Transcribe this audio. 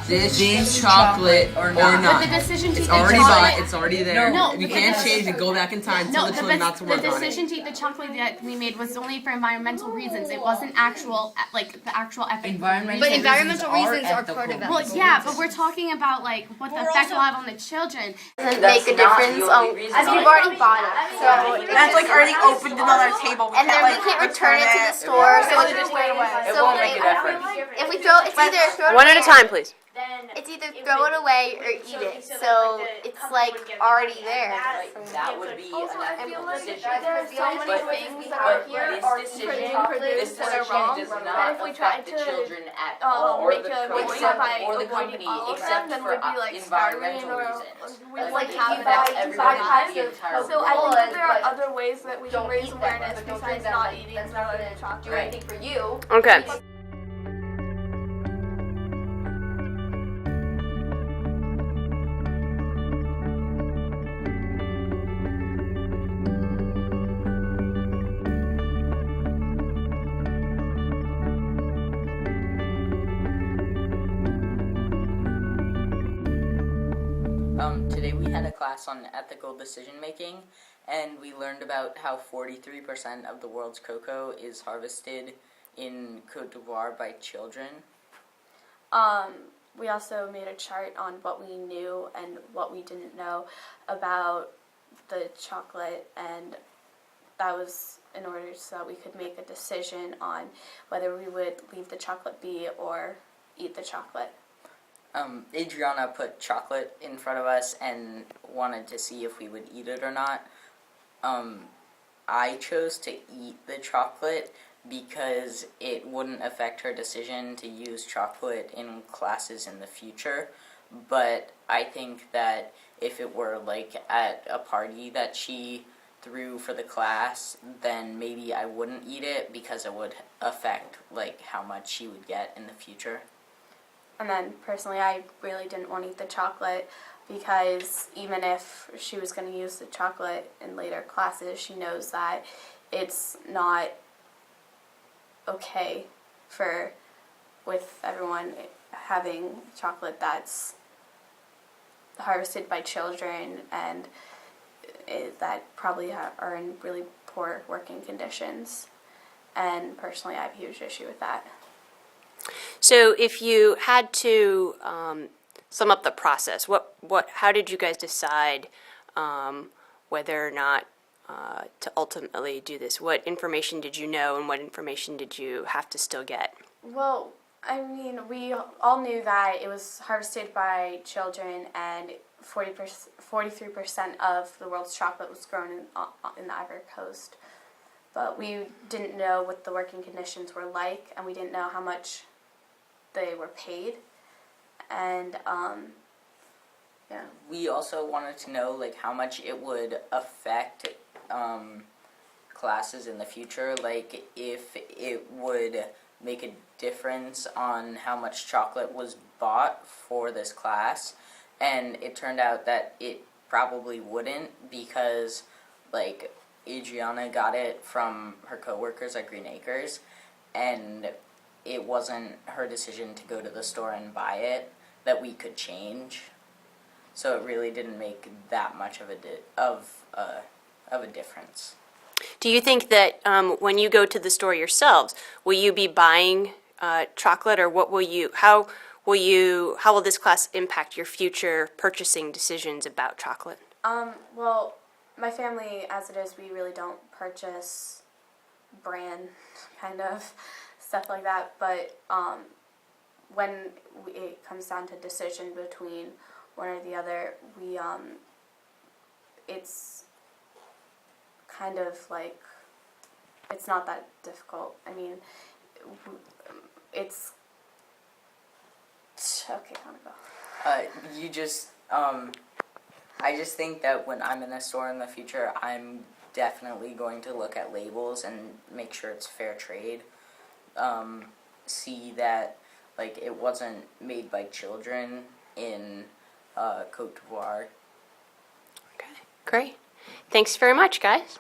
this chocolate or not. But the decision to eat It's the already chocolate. bought. It's already there. No, we but can't the- change it. Go back in time. Tell No, the children not to the work on it. decision to eat the chocolate that we made was only for environmental reasons. It wasn't actual, like, the actual ethics. But environmental reasons are part of that. Well, yeah, but we're talking about, like, what the effect will have on the children. Doesn't make a difference as we've already bought it. So That's like already opened another table. and then we can't return it to the store. So It so won't make a difference. if we throw, it's either throw it One at a away- time, please. It's either throw it away or eat it. So it's like already there. That would be an ethical decision. There's so many But things that are here are this produced that are decision wrong. does not affect the children at all, or the company, except for environmental reasons. It's like It affects everybody in the entire So I world. think that there are other ways that we can raise awareness besides not eating chocolate. Do anything for you. Okay. Today we had a class on ethical decision making, and we learned about how 43% of the world's cocoa is harvested in Côte d'Ivoire by children. We also made a chart on what we knew and what we didn't know about the chocolate, and that was in order so that we could make a decision on whether we would leave the chocolate be or eat the chocolate. Adriana put chocolate in front of us and wanted to see if we would eat it or not. I chose to eat the chocolate because it wouldn't affect her decision to use chocolate in classes in the future. But I think that if it were like at a party that she threw for the class, then maybe I wouldn't eat it because it would affect like how much she would get in the future. And then personally, I really didn't want to eat the chocolate because even if she was going to use the chocolate in later classes, she knows that it's not okay with everyone having chocolate that's harvested by children and that probably are in really poor working conditions. And personally, I have a huge issue with that. So if you had to sum up the process, how did you guys decide whether or not to ultimately do this? What information did you know and what information did you have to still get? Well, I mean, we all knew that it was harvested by children and 43% of the world's chocolate was grown in the Ivory Coast. But we didn't know what the working conditions were like, and we didn't know how much they were paid. And, yeah. We also wanted to know like how much it would affect classes in the future, like if it would make a difference on how much chocolate was bought for this class, and it turned out that it probably wouldn't because like Adriana got it from her coworkers at Green Acres, and it wasn't her decision to go to the store and buy it that we could change. So it really didn't make that much of a difference. Do you think that when you go to the store yourselves, will you be buying chocolate, or how will this class impact your future purchasing decisions about chocolate? Well, my family, as it is, we really don't purchase brand kind of stuff like that. But when it comes down to decision between one or the other, it's kind of like, it's not that difficult. I mean, it's, okay, I want to go. I just think that when I'm in a store in the future, I'm definitely going to look at labels and make sure it's fair trade. See that like it wasn't made by children in Côte d'Ivoire. Okay, great. Thanks very much, guys.